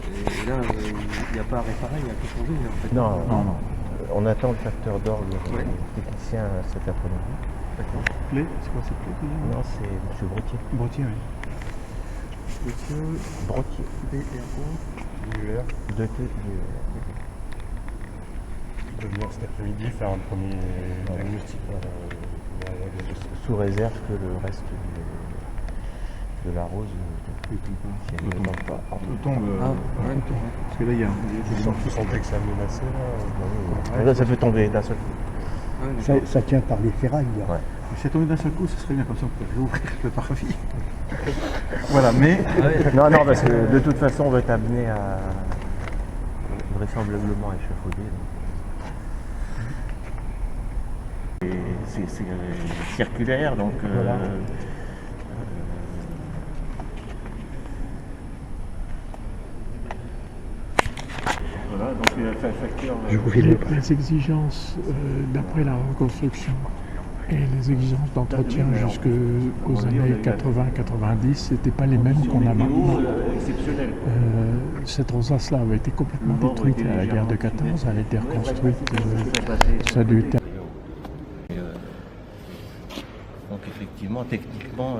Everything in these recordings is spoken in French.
Et là, il n'y a pas à réparer, il n'y a qu'à changer en fait. Non, Non, non. on attend le facteur d'orgue Ouais. du technicien cet après-midi. D'accord. Clé, c'est quoi cette clé déjà Non, c'est M. Brottier. Brottier, oui. Monsieur Brottier. BRO. Muller. De De venir cet après-midi faire un premier diagnostic. sous réserve que le reste de la rose, si elle ne tombe pas. Tout tombe. Ah, ouais. Parce que là, il y a. Vous sentez que ça menacé là? Là, ça peut tomber d'un seul coup. Ah, d'accord. Ça tient par les ferrailles, là. Ouais. Si ça tombait d'un seul coup, ce serait bien, comme ça on peut réouvrir le parvis. Voilà, mais Non, non, parce que de toute façon, on va être amené à vraisemblablement échafauder. Et c'est circulaire, donc Voilà. voilà, donc il a fait un facteur. Je vous file le pas. Les exigences d'après la reconstruction et les exigences d'entretien jusqu'aux années 80-90 n'étaient pas les mêmes qu'on a maintenant. Exceptionnel. Cette rosace-là avait été complètement détruite à la guerre de 14, elle a été reconstruite, ça a dû être... Donc effectivement, techniquement,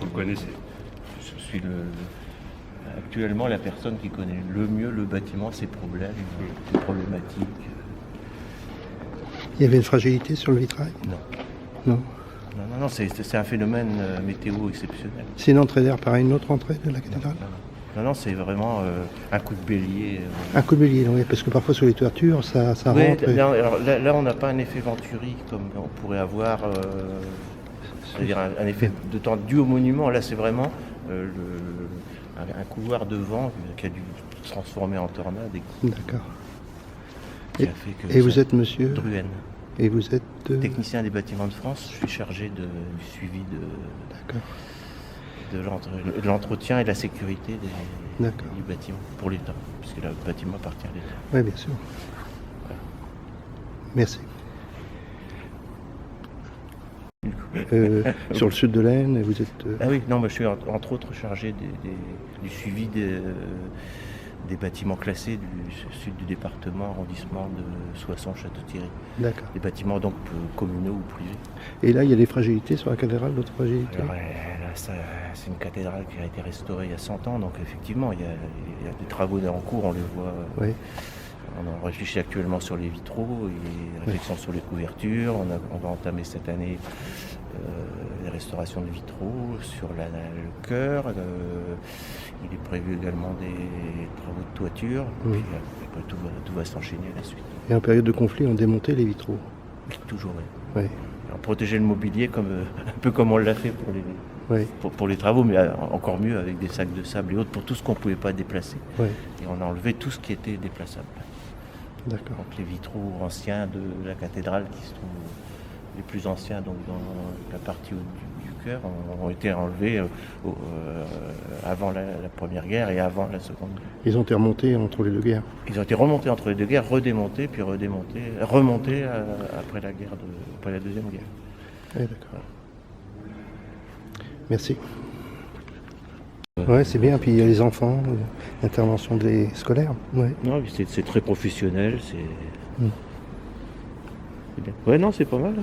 Vous connaissez. je suis actuellement la personne qui connaît le mieux le bâtiment, ses problèmes, ses problématiques. Il y avait une fragilité sur le vitrail? Non. Non. Non, c'est un phénomène météo exceptionnel. C'est une entrée d'air par une autre entrée de la cathédrale? Non, c'est vraiment un coup de bélier. Un coup de bélier, oui, parce que parfois sur les toitures, ça Oui, rentre. alors là, on n'a pas un effet Venturi comme on pourrait avoir, c'est-à-dire un effet de temps dû au monument. Là, c'est vraiment un couloir de vent qui a dû se transformer en tornade et D'accord. qui a fait que Et vous ça- êtes monsieur? Druhen, Et vous êtes... technicien des bâtiments de France. Je suis chargé du suivi D'accord. de l'entretien et de la sécurité D'accord. du bâtiment pour l'État, puisque le bâtiment appartient à l'État. Oui, bien sûr. Merci. Sur le sud de l'Aisne, vous êtes... Ah oui, non, moi, je suis entre autres chargé du suivi des bâtiments classés du sud du département, arrondissement de Soissons-Château-Thierry. D'accord. Des bâtiments donc communaux ou privés. Et là, il y a des fragilités sur la cathédrale, d'autres fragilités? Alors, là, c'est une cathédrale qui a été restaurée il y a 100 ans, donc effectivement, il y a des travaux en cours, on les voit. Oui. On réfléchit actuellement sur les vitraux, et réflexion sur les couvertures. On va entamer cette année les restaurations de vitraux sur le chœur. Il est prévu également des travaux de toiture. Oui. Puis après, tout va s'enchaîner à la suite. Et en période de conflit, on démontait les vitraux. Toujours, oui. Oui. Alors, protéger le mobilier un peu comme on l'a fait Oui. pour les travaux, mais encore mieux avec des sacs de sable et autres, pour tout ce qu'on ne pouvait pas déplacer. Oui. Et on a enlevé tout ce qui était déplaçable. D'accord. Donc les vitraux anciens de la cathédrale, qui se trouvent les plus anciens donc dans la partie haute du chœur, ont été enlevés avant la Première Guerre et avant la Seconde Guerre. Ils ont été remontés entre les deux guerres. Ils ont été remontés entre les deux guerres, redémontés, puis remontés après après la Deuxième Guerre. Oui, d'accord. Merci. Ouais, c'est bien. Puis il y a les enfants, intervention des scolaires. Ouais. Non, c'est très professionnel, c'est Mm. c'est bien. Ouais, non, c'est pas mal. Hein.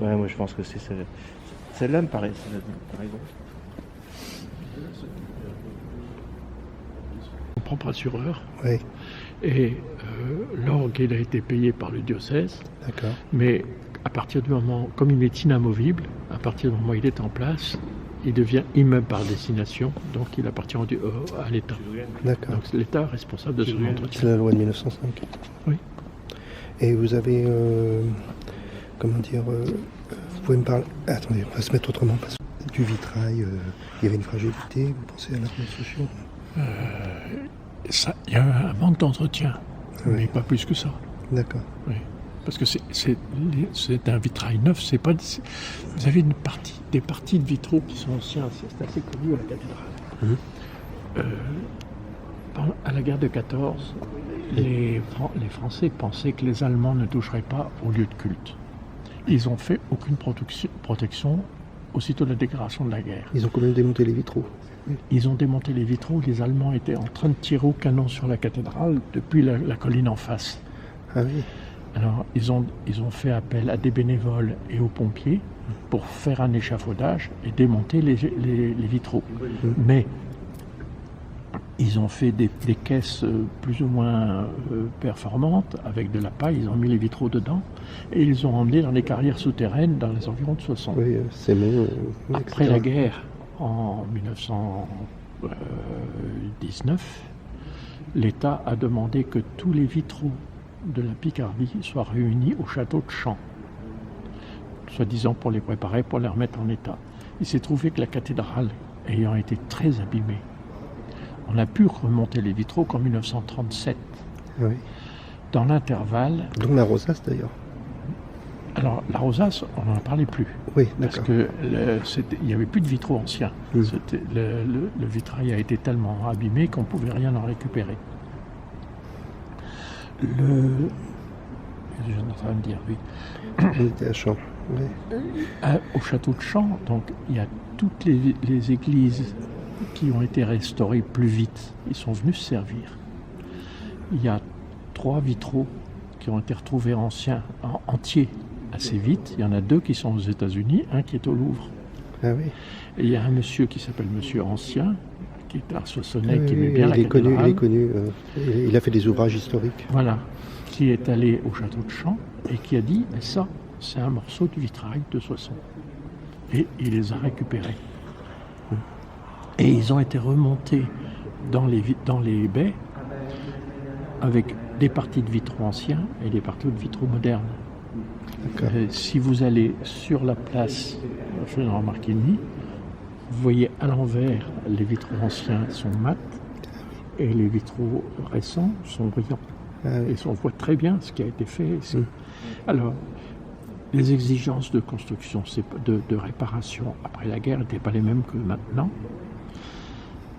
Ouais, moi je pense que c'est celle-là me paraît. Par exemple. propre assureur. Oui, Et l'orgue, il a été payé par le diocèse, d'accord. mais à partir du moment, comme il est inamovible, à partir du moment où il est en place, il devient immeuble par destination, donc il appartient à l'État. D'accord. Donc l'État est responsable de son C'est entretien. la loi de 1905. Oui. Et vous avez, comment dire, vous pouvez me parler... Attendez, on va se mettre autrement. Parce que du vitrail, il y avait une fragilité, vous pensez à la reconstruction? Il y a un manque d'entretien, Oui. mais pas plus que ça. D'accord. Oui. Parce que c'est un vitrail neuf, c'est pas... Vous avez des parties de vitraux qui sont anciens, c'est assez connu à la cathédrale. À la guerre de 14, les Français pensaient que les Allemands ne toucheraient pas aux lieux de culte. Ils n'ont fait aucune protection aussitôt la déclaration de la guerre. Ils ont quand même démonté les vitraux. Ils ont démonté les vitraux, les Allemands étaient en train de tirer au canon sur la cathédrale depuis la colline en face. Ah oui. Alors ils ont fait appel à des bénévoles et aux pompiers pour faire un échafaudage et démonter les vitraux. Mais ils ont fait des caisses plus ou moins performantes avec de la paille, ils ont mis les vitraux dedans et ils les ont emmenés dans les carrières souterraines dans les environs de Soissons. Oui, c'est bon. Après la guerre, en 1919, l'État a demandé que tous les vitraux de la Picardie soient réunis au château de Champs, soi-disant pour les préparer, pour les remettre en état. Il s'est trouvé que la cathédrale ayant été très abîmée, on a pu remonter les vitraux qu'en 1937. Oui. Dans l'intervalle... Dont la rosace d'ailleurs. Alors, la rosace, on n'en parlait plus. Oui, parce d'accord. Il n'y avait plus de vitraux anciens. Le vitrail a été tellement abîmé qu'on ne pouvait rien en récupérer. Je suis en train de dire, oui. On était à Champs. Oui. Au château de Champs, donc, il y a toutes les églises qui ont été restaurées plus vite. Ils sont venus se servir. Il y a 3 vitraux qui ont été retrouvés entiers assez vite. Il y en a 2 qui sont aux États-Unis, un qui est au Louvre. Ah oui. Et il y a un monsieur qui s'appelle Monsieur Ancien, qui est à Soissonnais, qui aimait bien la il est cathédrale. connu. Il a fait des ouvrages historiques. Voilà, qui est allé au château de Champs et qui a dit « ça, c'est un morceau de vitrail de Soissons ». Et il les a récupérés. Et ils ont été remontés dans les baies avec des parties de vitraux anciens et des parties de vitraux modernes. Si vous allez sur la place Fédéral Marquigny, vous voyez à l'envers, les vitraux anciens sont mats et les vitraux récents sont brillants. Ah oui. Et on voit très bien ce qui a été fait ici. Alors, les exigences de construction, de réparation après la guerre n'étaient pas les mêmes que maintenant.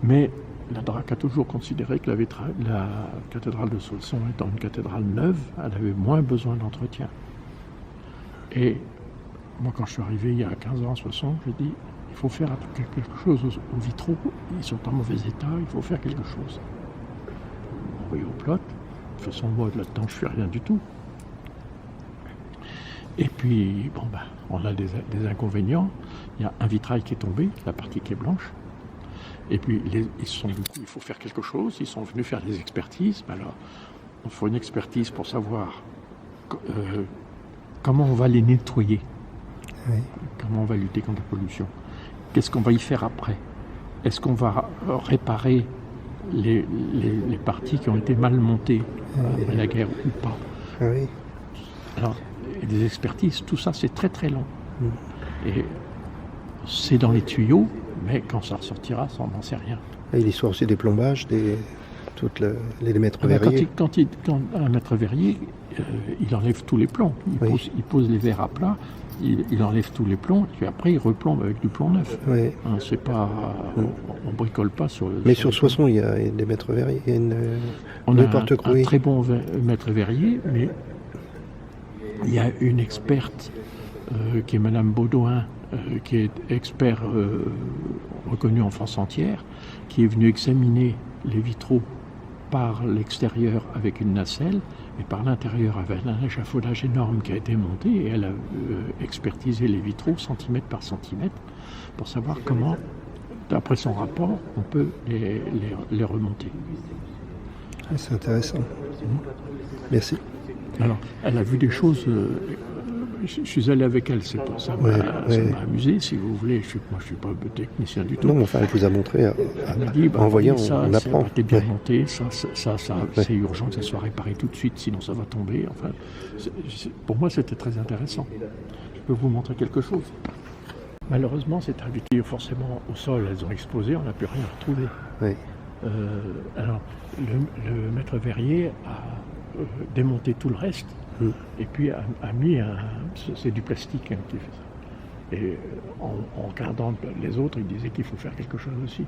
Mais la DRAC a toujours considéré que la cathédrale de Soissons étant une cathédrale neuve, elle avait moins besoin d'entretien. Et moi, quand je suis arrivé il y a 15 ans à Soissons, j'ai dit il faut faire quelque chose aux vitraux, ils sont en mauvais état, il faut faire quelque chose. Oui, au plot, de toute façon, moi là-dedans, je fais rien du tout. Et puis, on a des inconvénients. Il y a un vitrail qui est tombé, la partie qui est blanche. Et puis, ils se sont dit, il faut faire quelque chose. Ils sont venus faire des expertises. Alors, il faut une expertise pour savoir comment on va les nettoyer. Oui. Comment on va lutter contre la pollution. Qu'est-ce qu'on va y faire après? Est-ce qu'on va réparer les parties qui ont été mal montées à la guerre ou pas? Ah oui. Alors, des expertises, tout ça, c'est très très long. Et c'est dans les tuyaux, mais quand ça ressortira, ça, on n'en sait rien. Et l'histoire aussi des plombages, les maîtres verriers. Quand un maître verrier, il enlève tous les plombs. Il pose les verres à plat, il enlève tous les plombs, et puis après il replombe avec du plomb neuf. Oui. Hein, c'est pas, on bricole pas sur le... Mais sur Soissons, il y a des maîtres verriers. Il y a on a un très bon maître verrier, mais il y a une experte qui est Madame Baudouin, qui est expert reconnu en France entière, qui est venue examiner les vitraux par l'extérieur avec une nacelle et par l'intérieur avec un échafaudage énorme qui a été monté, et elle a expertisé les vitraux centimètre par centimètre pour savoir comment, d'après son rapport, on peut les remonter. Ah, c'est intéressant. Merci. Alors, elle a vu des choses... je suis allé avec elle, ça m'a amusé, si vous voulez. Moi, je ne suis pas technicien du tout. Non, mais enfin, elle vous a montré. Elle m'a dit, en voyant, ça, on apprend. Ça a été bien monté, c'est urgent que ça soit réparé tout de suite, sinon ça va tomber. Enfin, pour moi, c'était très intéressant. Je peux vous montrer quelque chose. Malheureusement, c'est invité forcément au sol, elles ont explosé, on n'a pu rien retrouver. Oui. Alors, le maître verrier a démonté tout le reste. Et puis a mis c'est du plastique qui fait ça. Et en regardant les autres, il disait qu'il faut faire quelque chose aussi.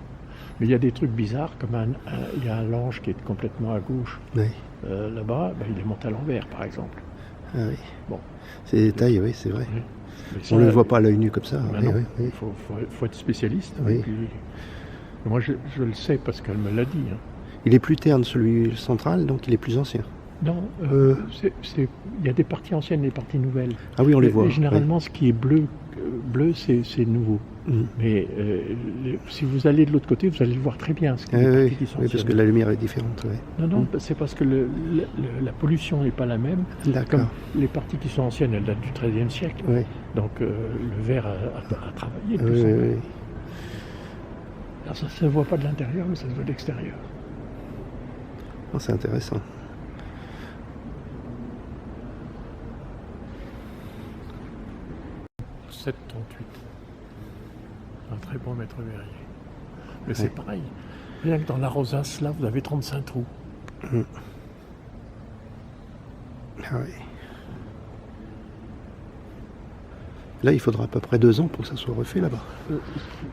Mais il y a des trucs bizarres, comme il y a un lange qui est complètement à gauche. Oui. Là-bas, il est monté à l'envers, par exemple. Ah oui. Bon. C'est des détails, oui, c'est vrai. Oui. Mais On ça, ne le voit pas à l'œil nu comme ça. ben Oui, non, oui, oui. il faut être spécialiste. Oui. Et puis, moi, je le sais parce qu'elle me l'a dit. Hein. Il est plus terne, celui central, donc il est plus ancien. Non, il y a des parties anciennes et des parties nouvelles. Ah oui, on les voit. Et généralement, ce qui est bleu, c'est nouveau. Mm. Mais si vous allez de l'autre côté, vous allez le voir très bien. Ce qui est Oui, des oui, parties qui sont oui, parce anciennes. que la lumière est différente. Oui. Non, c'est parce que la pollution n'est pas la même. D'accord. Comme les parties qui sont anciennes, elles datent du XIIIe siècle. Oui. Donc le verre a travaillé. Oui, oui, oui. Alors, ça ne se voit pas de l'intérieur, mais ça se voit de l'extérieur. Oh, c'est intéressant. « 7,38. Un très bon mètre verrier. Mais c'est pareil. Rien que dans la rosace, là, vous avez 35 trous. Mm. Ah oui. Là, il faudra à peu près 2 ans pour que ça soit refait là-bas.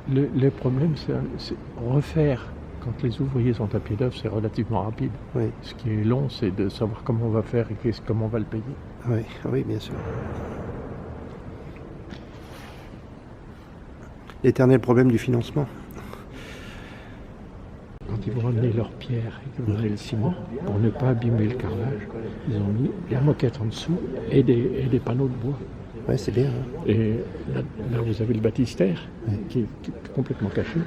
Le problème, c'est refaire. Quand les ouvriers sont à pied d'œuvre, c'est relativement rapide. Oui, Ce qui est long, c'est de savoir comment on va faire et comment on va le payer. oui, oui, bien sûr. L'éternel problème du financement. Quand ils vont amener leurs pierres et qu'ils vont amener le ciment, pour ne pas abîmer le carrelage, ils ont mis la moquette en dessous et des panneaux de bois. Ouais, c'est bien. Hein. Et là, vous avez le baptistère qui est complètement caché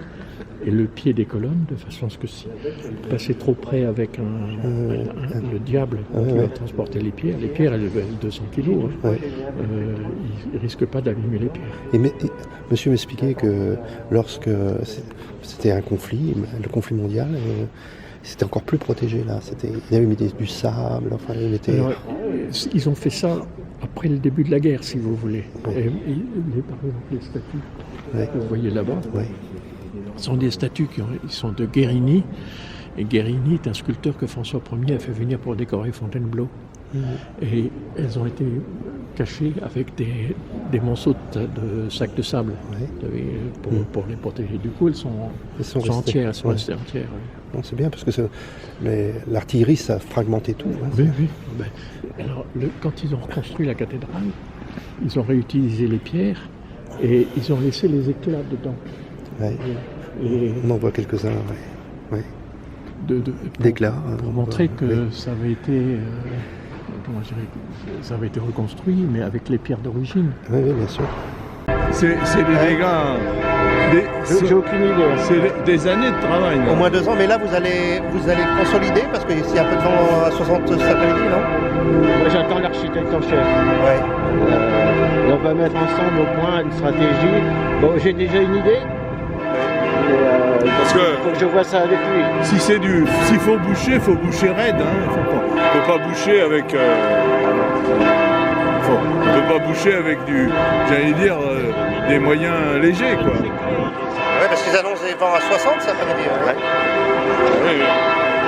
et le pied des colonnes, de façon à ce que si vous passez trop près avec le diable qui va transporter les pierres elles valent 200 kilos, hein. Ouais. Il ne risque pas d'abîmer les pierres. Et monsieur m'expliquait que lorsque c'était un conflit, le conflit mondial, c'était encore plus protégé là. Il y avait mis du sable, enfin il était... Alors, ils ont fait ça après le début de la guerre, si vous voulez. Ouais. Et par exemple, les statues que vous voyez là-bas, Ouais. sont des statues qui sont de Guérini. Et Guérini est un sculpteur que François Ier a fait venir pour décorer Fontainebleau. Et elles ont été cachées avec des monceaux de sacs de sable, vous savez, pour les protéger. Du coup, elles sont restées. entières, elles sont Ouais. restées entières. Non, c'est bien parce que l'artillerie, ça fragmentait tout. Hein. Oui, oui. Ben, alors, quand ils ont reconstruit la cathédrale, ils ont réutilisé les pierres et ils ont laissé les éclats dedans. Ouais. Et On en voit quelques-uns, ouais. D'éclats. pour montrer que ça avait été, comment je dirais, ça avait été reconstruit, mais avec les pierres d'origine. Oui, bien sûr. C'est des dégâts. J'ai aucune idée. C'est des années de travail. Au moins 2 ans, mais là vous allez consolider parce qu'il y a un peu de vent à 60 cet après-midi, non? Moi, j'attends l'architecte en chef. Ouais. Et on va mettre ensemble au point une stratégie. Bon, j'ai déjà une idée. Parce que Faut que je vois ça avec lui. s'il faut boucher raide. Hein. Faut pas boucher avec. On peut pas boucher avec des moyens légers, quoi. Ouais, parce qu'ils annoncent des vents à 60 cet après-midi. Oui, oui.